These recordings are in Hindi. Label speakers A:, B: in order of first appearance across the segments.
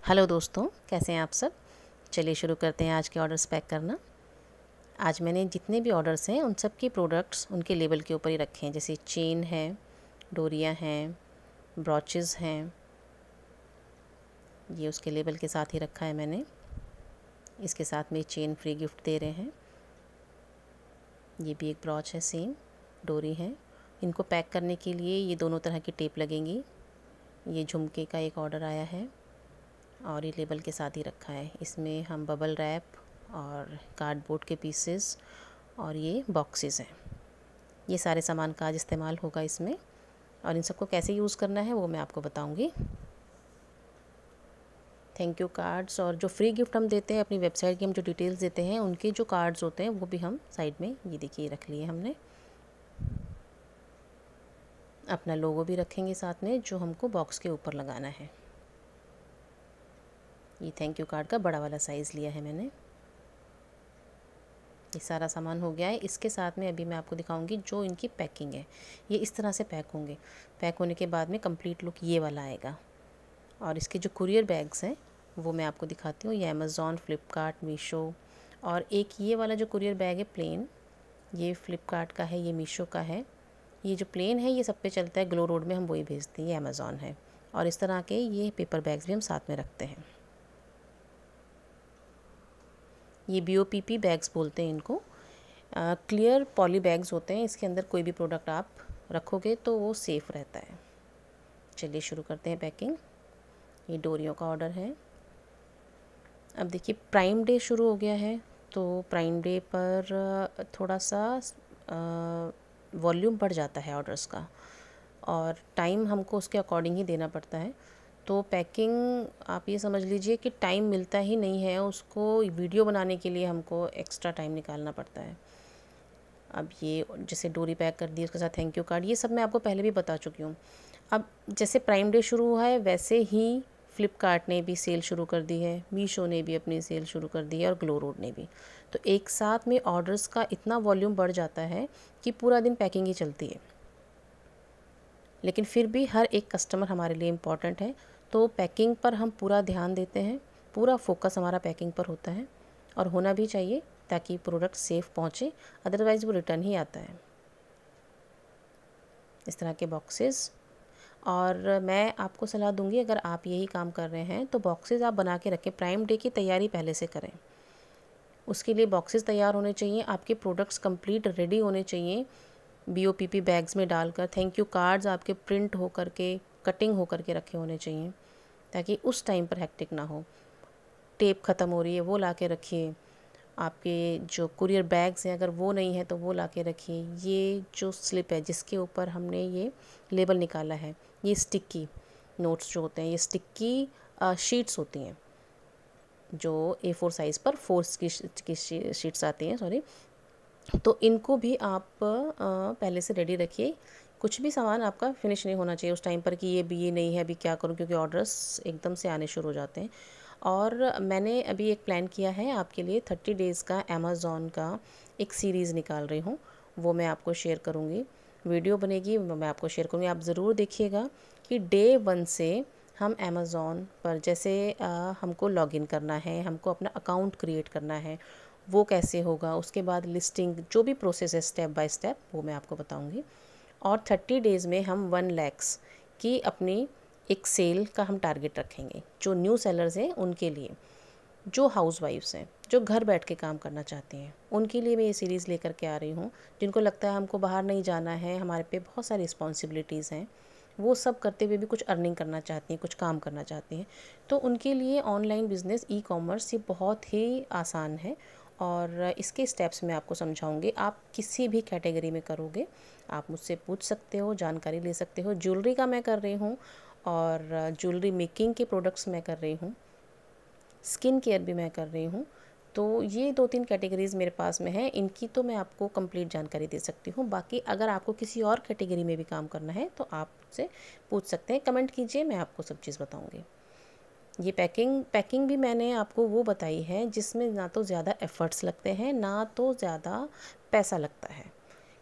A: हेलो दोस्तों, कैसे हैं आप सब। चलिए शुरू करते हैं आज के ऑर्डर्स पैक करना। आज मैंने जितने भी ऑर्डर्स हैं उन सब की प्रोडक्ट्स उनके लेबल के ऊपर ही रखे हैं। जैसे चेन है, डोरियां हैं, ब्रॉचेस हैं, ये उसके लेबल के साथ ही रखा है मैंने। इसके साथ में चेन फ्री गिफ्ट दे रहे हैं। ये भी एक ब्रॉच है, सेम डोरी है। इनको पैक करने के लिए ये दोनों तरह की टेप लगेंगी। ये झुमके का एक ऑर्डर आया है और ये लेबल के साथ ही रखा है। इसमें हम बबल रैप और कार्डबोर्ड के पीसेस और ये बॉक्सेस हैं। ये सारे सामान का आज इस्तेमाल होगा इसमें, और इन सबको कैसे यूज़ करना है वो मैं आपको बताऊंगी। थैंक यू कार्ड्स और जो फ्री गिफ्ट हम देते हैं अपनी वेबसाइट की, हम जो डिटेल्स देते हैं उनके जो कार्ड्स होते हैं वो भी हम साइड में ये देखिए रख लिए हमने। अपना लोगो भी रखेंगे साथ में जो हमको बॉक्स के ऊपर लगाना है। ये थैंक यू कार्ड का बड़ा वाला साइज़ लिया है मैंने। ये सारा सामान हो गया है। इसके साथ में अभी मैं आपको दिखाऊंगी जो इनकी पैकिंग है। ये इस तरह से पैक होंगे। पैक होने के बाद में कंप्लीट लुक ये वाला आएगा। और इसके जो कुरियर बैग्स हैं वो मैं आपको दिखाती हूँ। ये अमेज़ॉन, फ्लिपकार्ट, मीशो, और एक ये वाला जो कुरियर बैग है प्लेन, ये फ्लिपकार्ट का है, ये मीशो का है। ये जो प्लेन है ये सब पे चलता है, ग्लो रोड में हम वही भेजते हैं, ये अमेज़ॉन है। और इस तरह के ये पेपर बैग्स भी हम साथ में रखते हैं। ये BOPP बैग्स बोलते हैं इनको। क्लियर पॉली बैग्स होते हैं। इसके अंदर कोई भी प्रोडक्ट आप रखोगे तो वो सेफ़ रहता है। चलिए शुरू करते हैं पैकिंग। ये डोरियों का ऑर्डर है। अब देखिए प्राइम डे शुरू हो गया है, तो प्राइम डे पर थोड़ा सा वॉल्यूम बढ़ जाता है ऑर्डर्स का, और टाइम हमको उसके अकॉर्डिंग ही देना पड़ता है। तो पैकिंग आप ये समझ लीजिए कि टाइम मिलता ही नहीं है उसको। वीडियो बनाने के लिए हमको एक्स्ट्रा टाइम निकालना पड़ता है। अब ये जैसे डोरी पैक कर दी, उसके साथ थैंक यू कार्ड, ये सब मैं आपको पहले भी बता चुकी हूँ। अब जैसे प्राइम डे शुरू हुआ है वैसे ही फ्लिपकार्ट ने भी सेल शुरू कर दी है, मीशो ने भी अपनी सेल शुरू कर दी है और ग्लो रोड ने भी। तो एक साथ में ऑर्डर्स का इतना वॉल्यूम बढ़ जाता है कि पूरा दिन पैकिंग ही चलती है। लेकिन फिर भी हर एक कस्टमर हमारे लिए इम्पॉर्टेंट है, तो पैकिंग पर हम पूरा ध्यान देते हैं। पूरा फोकस हमारा पैकिंग पर होता है, और होना भी चाहिए ताकि प्रोडक्ट सेफ़ पहुँचे, अदरवाइज़ वो रिटर्न ही आता है। इस तरह के बॉक्सेस, और मैं आपको सलाह दूंगी अगर आप यही काम कर रहे हैं तो बॉक्सेस आप बना के रखें। प्राइम डे की तैयारी पहले से करें। उसके लिए बॉक्सेस तैयार होने चाहिए, आपके प्रोडक्ट्स कंप्लीट रेडी होने चाहिए BOPP बैग्स में डालकर। थैंक यू कार्ड्स आपके प्रिंट हो करके, कटिंग हो करके रखे होने चाहिए, ताकि उस टाइम पर हेक्टिक ना हो। टेप ख़त्म हो रही है वो ला के रखिए। आपके जो कुरियर बैग्स हैं अगर वो नहीं है तो वो ला के रखिए। ये जो स्लिप है जिसके ऊपर हमने ये लेबल निकाला है, ये स्टिक्की नोट्स जो होते हैं, ये स्टिक्की शीट्स होती हैं जो A4 साइज़ पर 4 की शीट्स आती हैं, सॉरी। तो इनको भी आप पहले से रेडी रखिए। कुछ भी सामान आपका फिनिश नहीं होना चाहिए उस टाइम पर कि ये भी ये नहीं है, अभी क्या करूं, क्योंकि ऑर्डर्स एकदम से आने शुरू हो जाते हैं। और मैंने अभी एक प्लान किया है आपके लिए, 30 डेज़ का अमेज़ॉन का एक सीरीज़ निकाल रही हूँ, वो मैं आपको शेयर करूँगी। वीडियो बनेगी, मैं आपको शेयर करूँगी, आप ज़रूर देखिएगा कि डे 1 से हम अमेज़ॉन पर जैसे हमको लॉगिन करना है, हमको अपना अकाउंट क्रिएट करना है, वो कैसे होगा। उसके बाद लिस्टिंग, जो भी प्रोसेस है स्टेप बाय स्टेप, वो मैं आपको बताऊंगी। और 30 डेज़ में हम 1 लाख की अपनी एक सेल का हम टारगेट रखेंगे, जो न्यू सेलर्स हैं उनके लिए, जो हाउसवाइफ्स हैं, जो घर बैठ के काम करना चाहती हैं, उनके लिए मैं ये सीरीज़ लेकर के आ रही हूँ। जिनको लगता है हमको बाहर नहीं जाना है, हमारे पे बहुत सारी रिस्पॉन्सिबिलिटीज़ हैं, वो सब करते हुए भी कुछ अर्निंग करना चाहती हैं, कुछ काम करना चाहती हैं, तो उनके लिए ऑनलाइन बिज़नेस, ई-कॉमर्स ये बहुत ही आसान है। और इसके स्टेप्स मैं आपको समझाऊंगी। आप किसी भी कैटेगरी में करोगे, आप मुझसे पूछ सकते हो, जानकारी ले सकते हो। ज्वेलरी का मैं कर रही हूँ, और ज्वेलरी मेकिंग के प्रोडक्ट्स मैं कर रही हूँ, स्किन केयर भी मैं कर रही हूँ। तो ये 2-3 कैटेगरीज़ मेरे पास में है, इनकी तो मैं आपको कंप्लीट जानकारी दे सकती हूँ। बाकी अगर आपको किसी और कैटेगरी में भी काम करना है तो आप मुझसे पूछ सकते हैं, कमेंट कीजिए, मैं आपको सब चीज़ बताऊँगी। ये पैकिंग भी मैंने आपको वो बताई है जिसमें ना तो ज़्यादा एफ़र्ट्स लगते हैं, ना तो ज़्यादा पैसा लगता है।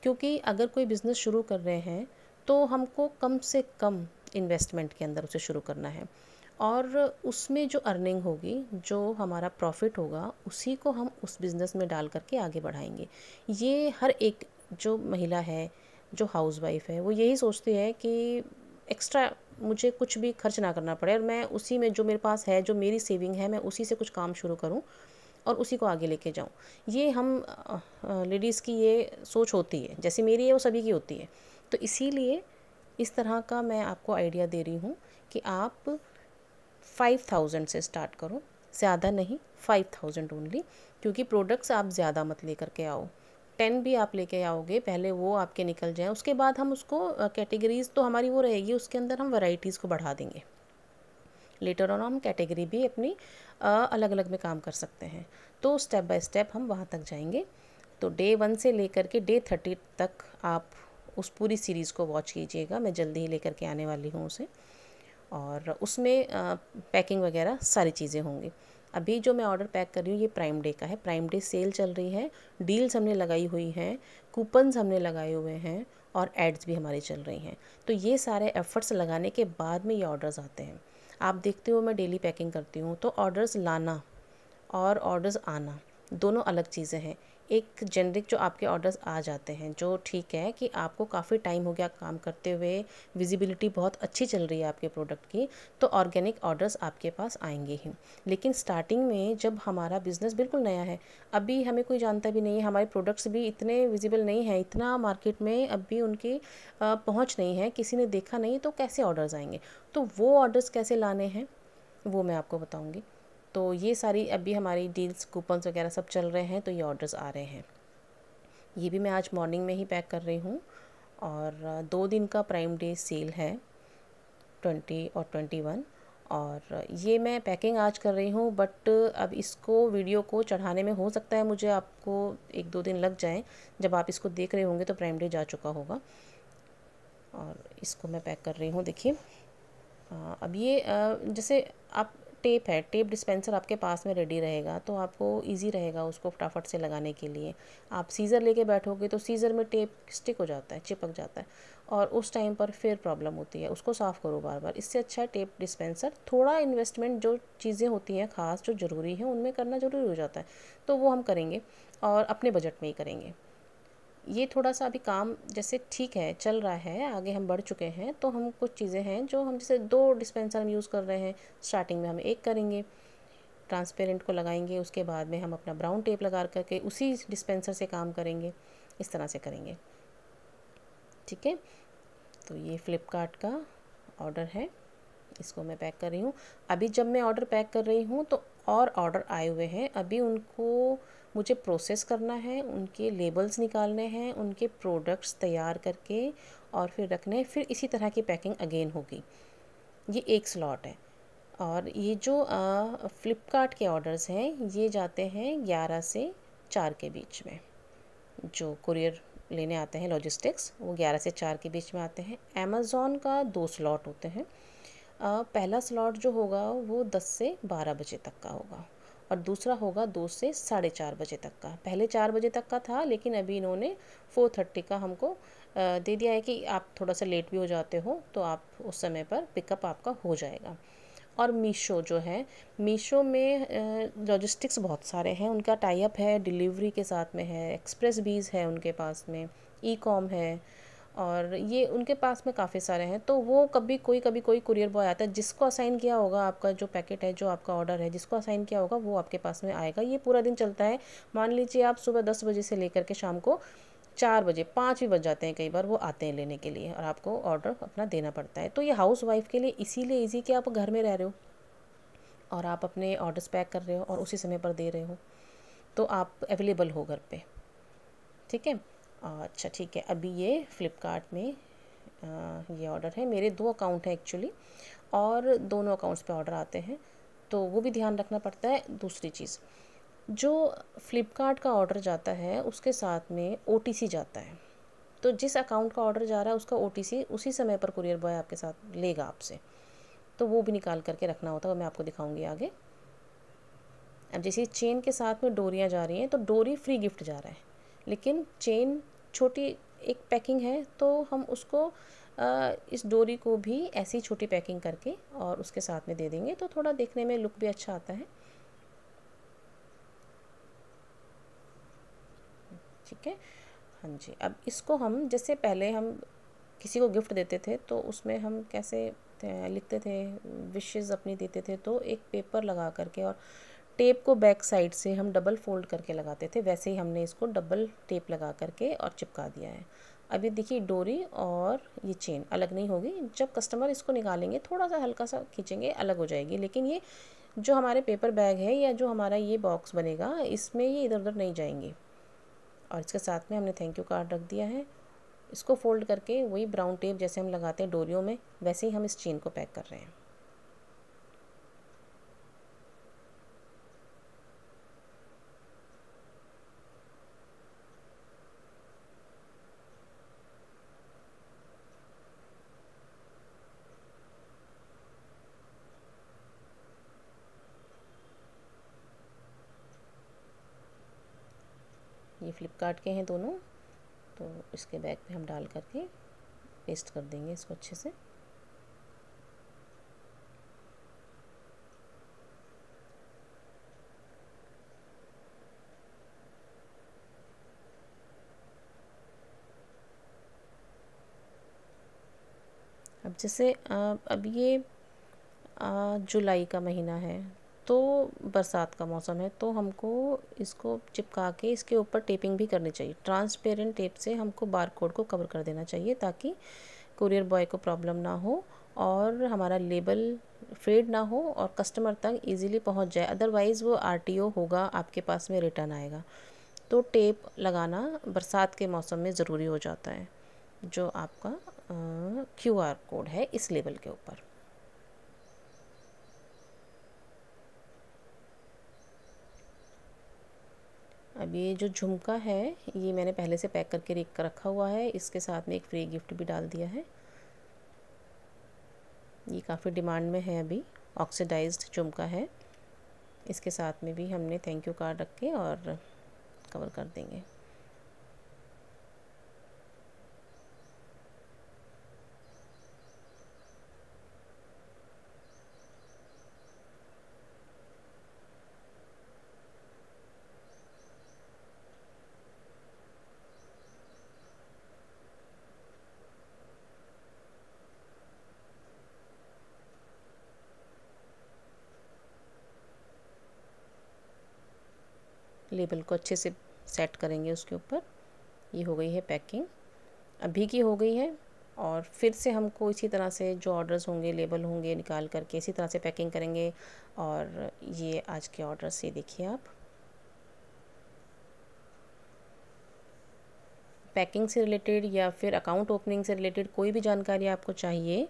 A: क्योंकि अगर कोई बिज़नेस शुरू कर रहे हैं तो हमको कम से कम इन्वेस्टमेंट के अंदर उसे शुरू करना है। और उसमें जो अर्निंग होगी, जो हमारा प्रॉफिट होगा, उसी को हम उस बिज़नेस में डाल करके आगे बढ़ाएंगे। ये हर एक जो महिला है, जो हाउसवाइफ है, वो यही सोचती है कि एक्स्ट्रा मुझे कुछ भी खर्च ना करना पड़े और मैं उसी में जो मेरे पास है, जो मेरी सेविंग है, मैं उसी से कुछ काम शुरू करूं और उसी को आगे लेके जाऊं। ये हम लेडीज़ की ये सोच होती है, जैसे मेरी है वो सभी की होती है। तो इसीलिए इस तरह का मैं आपको आइडिया दे रही हूँ कि आप 5000 से स्टार्ट करो, ज़्यादा नहीं, 5000 ओनली। क्योंकि प्रोडक्ट्स आप ज़्यादा मत लेकर के आओ, 10 भी आप लेके आओगे, पहले वो आपके निकल जाएँ, उसके बाद हम उसको कैटेगरीज़ तो हमारी वो रहेगी, उसके अंदर हम वैरायटीज़ को बढ़ा देंगे। लेटर ऑन हम कैटेगरी भी अपनी अलग अलग में काम कर सकते हैं। तो स्टेप बाय स्टेप हम वहाँ तक जाएंगे। तो डे 1 से लेकर के डे 30 तक आप उस पूरी सीरीज़ को वॉच कीजिएगा। मैं जल्दी ही लेकर के आने वाली हूँ उसे, और उसमें पैकिंग वगैरह सारी चीज़ें होंगी। अभी जो मैं ऑर्डर पैक कर रही हूँ ये प्राइम डे का है। प्राइम डे सेल चल रही है, डील्स हमने लगाई हुई हैं, कूपन्स हमने लगाए हुए हैं और एड्स भी हमारी चल रही हैं। तो ये सारे एफ़र्ट्स लगाने के बाद में ये ऑर्डर्स आते हैं। आप देखते हो मैं डेली पैकिंग करती हूँ, तो ऑर्डर्स लाना और ऑर्डर्स आना दोनों अलग चीज़ें हैं। एक जेनरिक जो आपके ऑर्डर्स आ जाते हैं, जो ठीक है कि आपको काफ़ी टाइम हो गया काम करते हुए, विजिबिलिटी बहुत अच्छी चल रही है आपके प्रोडक्ट की, तो ऑर्गेनिक ऑर्डर्स आपके पास आएंगे ही। लेकिन स्टार्टिंग में जब हमारा बिज़नेस बिल्कुल नया है, अभी हमें कोई जानता भी नहीं है, हमारे प्रोडक्ट्स भी इतने विजिबल नहीं हैं, इतना मार्केट में अभी उनकी पहुँच नहीं है, किसी ने देखा नहीं, तो कैसे ऑर्डर्स आएंगे? तो वो ऑर्डर्स कैसे लाने हैं वो मैं आपको बताऊँगी। तो ये सारी अभी हमारी डील्स, कूपन्स वगैरह सब चल रहे हैं, तो ये ऑर्डर्स आ रहे हैं। ये भी मैं आज मॉर्निंग में ही पैक कर रही हूँ। और 2 दिन का प्राइम डे सेल है, 20 और 21। और ये मैं पैकिंग आज कर रही हूँ, बट अब इसको वीडियो को चढ़ाने में हो सकता है मुझे आपको 1-2 दिन लग जाएं। जब आप इसको देख रहे होंगे तो प्राइम डे जा चुका होगा। और इसको मैं पैक कर रही हूँ, देखिए। अब ये जैसे आप टेप है, टेप डिस्पेंसर आपके पास में रेडी रहेगा, तो आपको इजी रहेगा उसको फटाफट से लगाने के लिए। आप सीज़र लेके बैठोगे तो सीज़र में टेप स्टिक हो जाता है, चिपक जाता है, और उस टाइम पर फिर प्रॉब्लम होती है। उसको साफ़ करो बार बार। इससे अच्छा है टेप डिस्पेंसर। थोड़ा इन्वेस्टमेंट जो चीज़ें होती हैं ख़ास जो ज़रूरी हैं उनमें करना ज़रूरी हो जाता है, तो वो हम करेंगे और अपने बजट में ही करेंगे। ये थोड़ा सा अभी काम जैसे ठीक है, चल रहा है, आगे हम बढ़ चुके हैं, तो हम कुछ चीज़ें हैं जो हम जैसे 2 डिस्पेंसर हम यूज़ कर रहे हैं, स्टार्टिंग में हम एक करेंगे, ट्रांसपेरेंट को लगाएंगे, उसके बाद में हम अपना ब्राउन टेप लगा करके उसी डिस्पेंसर से काम करेंगे, इस तरह से करेंगे। ठीक है, तो ये फ़्लिपकार्ट का ऑर्डर है, इसको मैं पैक कर रही हूँ। अभी जब मैं ऑर्डर पैक कर रही हूँ तो और ऑर्डर आए हुए हैं, अभी उनको मुझे प्रोसेस करना है, उनके लेबल्स निकालने हैं, उनके प्रोडक्ट्स तैयार करके और फिर रखने हैं, फिर इसी तरह की पैकिंग अगेन होगी। ये एक स्लॉट है। और ये जो फ़्लिपकार्ट के ऑर्डर्स हैं ये जाते हैं 11 से 4 के बीच में। जो कुरियर लेने आते हैं लॉजिस्टिक्स, वो 11 से 4 के बीच में आते हैं। अमेज़ॉन का 2 स्लॉट होते हैं। पहला स्लॉट जो होगा वो 10 से 12 बजे तक का होगा, और दूसरा होगा 2 से 4:30 बजे तक का। पहले 4 बजे तक का था, लेकिन अभी इन्होंने 4:30 का हमको दे दिया है कि आप थोड़ा सा लेट भी हो जाते हो तो आप उस समय पर पिकअप आपका हो जाएगा। और मीशो जो है, मीशो में लॉजिस्टिक्स बहुत सारे हैं, उनका टाई अप है, डिलीवरी के साथ में है, एक्सप्रेस बीज है उनके पास में, ई कॉम है, और ये उनके पास में काफ़ी सारे हैं। तो वो कभी कोई कुरियर बॉय आता है, जिसको असाइन किया होगा आपका जो पैकेट है, जो आपका ऑर्डर है, जिसको असाइन किया होगा वो आपके पास में आएगा। ये पूरा दिन चलता है। मान लीजिए आप सुबह 10 बजे से लेकर के शाम को 4 बजे, 5 भी बज जाते हैं कई बार, वो आते हैं लेने के लिए और आपको ऑर्डर अपना देना पड़ता है। तो ये हाउस वाइफ के लिए इसीलिए ईजी कि आप घर में रह रहे हो और आप अपने ऑर्डर्स पैक कर रहे हो और उसी समय पर दे रहे हो, तो आप अवेलेबल हो घर पे। ठीक है, अच्छा ठीक है। अभी ये फ़्लिपकार्ट में ये ऑर्डर है। मेरे 2 अकाउंट हैं एक्चुअली, और दोनों अकाउंट्स पे ऑर्डर आते हैं, तो वो भी ध्यान रखना पड़ता है। दूसरी चीज़, जो फ़्लिपकार्ट का ऑर्डर जाता है उसके साथ में ओटीसी जाता है। तो जिस अकाउंट का ऑर्डर जा रहा है उसका ओटीसी उसी समय पर कुरियर बॉय आपके साथ लेगा आपसे, तो वो भी निकाल करके रखना होता है, वो मैं आपको दिखाऊंगी आगे। अब जैसे चेन के साथ में डोरियाँ जा रही हैं, तो डोरी फ्री गिफ्ट जा रहा है, लेकिन चेन छोटी एक पैकिंग है, तो हम उसको इस डोरी को भी ऐसी छोटी पैकिंग करके और उसके साथ में दे देंगे तो थोड़ा देखने में लुक भी अच्छा आता है। ठीक है, हाँ जी। अब इसको हम, जैसे पहले हम किसी को गिफ्ट देते थे तो उसमें हम कैसे लिखते थे, विशेज़ अपनी देते थे, तो एक पेपर लगा करके और टेप को बैक साइड से हम डबल फोल्ड करके लगाते थे, वैसे ही हमने इसको डबल टेप लगा करके और चिपका दिया है। अब ये देखिए डोरी और ये चेन अलग नहीं होगी। जब कस्टमर इसको निकालेंगे थोड़ा सा हल्का सा खींचेंगे, अलग हो जाएगी, लेकिन ये जो हमारे पेपर बैग है या जो हमारा ये बॉक्स बनेगा इसमें ये इधर उधर नहीं जाएंगे। और इसके साथ में हमने थैंक यू कार्ड रख दिया है। इसको फोल्ड करके वही ब्राउन टेप जैसे हम लगाते हैं डोरियों में, वैसे ही हम इस चेन को पैक कर रहे हैं। ये फ्लिपकार्ट के हैं दोनों, तो इसके बैग पे हम डाल करके पेस्ट कर देंगे इसको अच्छे से। अब जैसे अब ये जुलाई का महीना है तो बरसात का मौसम है, तो हमको इसको चिपका के इसके ऊपर टेपिंग भी करनी चाहिए। ट्रांसपेरेंट टेप से हमको बार कोड को कवर कर देना चाहिए ताकि कुरियर बॉय को प्रॉब्लम ना हो और हमारा लेबल फेड ना हो और कस्टमर तक इजीली पहुंच जाए। अदरवाइज़ वो आरटीओ होगा, आपके पास में रिटर्न आएगा। तो टेप लगाना बरसात के मौसम में ज़रूरी हो जाता है, जो आपका क्यूआर कोड है इस लेबल के ऊपर। अब ये जो झुमका है ये मैंने पहले से पैक करके रखा हुआ है, इसके साथ में एक फ्री गिफ्ट भी डाल दिया है। ये काफ़ी डिमांड में है अभी, ऑक्सीडाइज्ड झुमका है। इसके साथ में भी हमने थैंक यू कार्ड रख के और कवर कर देंगे। लेबल को अच्छे से सेट करेंगे उसके ऊपर। ये हो गई है पैकिंग, अभी की हो गई है। और फिर से हमको इसी तरह से जो ऑर्डर्स होंगे, लेबल होंगे, निकाल करके इसी तरह से पैकिंग करेंगे। और ये आज के ऑर्डर्स, ये देखिए आप। पैकिंग से रिलेटेड या फिर अकाउंट ओपनिंग से रिलेटेड कोई भी जानकारी आपको चाहिए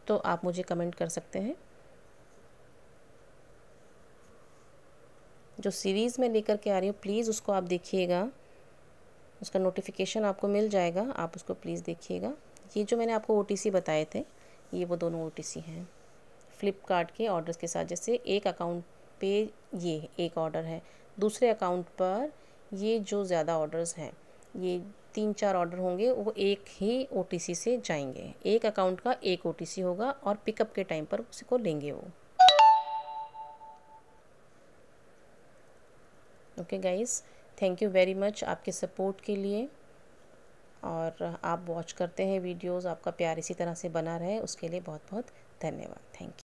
A: तो आप मुझे कमेंट कर सकते हैं। जो सीरीज़ में लेकर के आ रही हूँ प्लीज़ उसको आप देखिएगा, उसका नोटिफिकेशन आपको मिल जाएगा, आप उसको प्लीज़ देखिएगा। ये जो मैंने आपको ओटीसी बताए थे, ये वो दोनों ओटीसी हैं फ्लिपकार्ट के ऑर्डर्स के साथ। जैसे एक अकाउंट पे ये एक ऑर्डर है, दूसरे अकाउंट पर ये जो ज़्यादा ऑर्डर्स हैं, ये 3-4 ऑर्डर होंगे, वो एक ही ओटीसी से जाएंगे। एक अकाउंट का एक ओटीसी होगा और पिकअप के टाइम पर उसी को लेंगे वो। Okay guys, thank you very much आपके सपोर्ट के लिए। और आप वॉच करते हैं वीडियोस, आपका प्यार इसी तरह से बना रहे उसके लिए बहुत बहुत धन्यवाद। Thank you.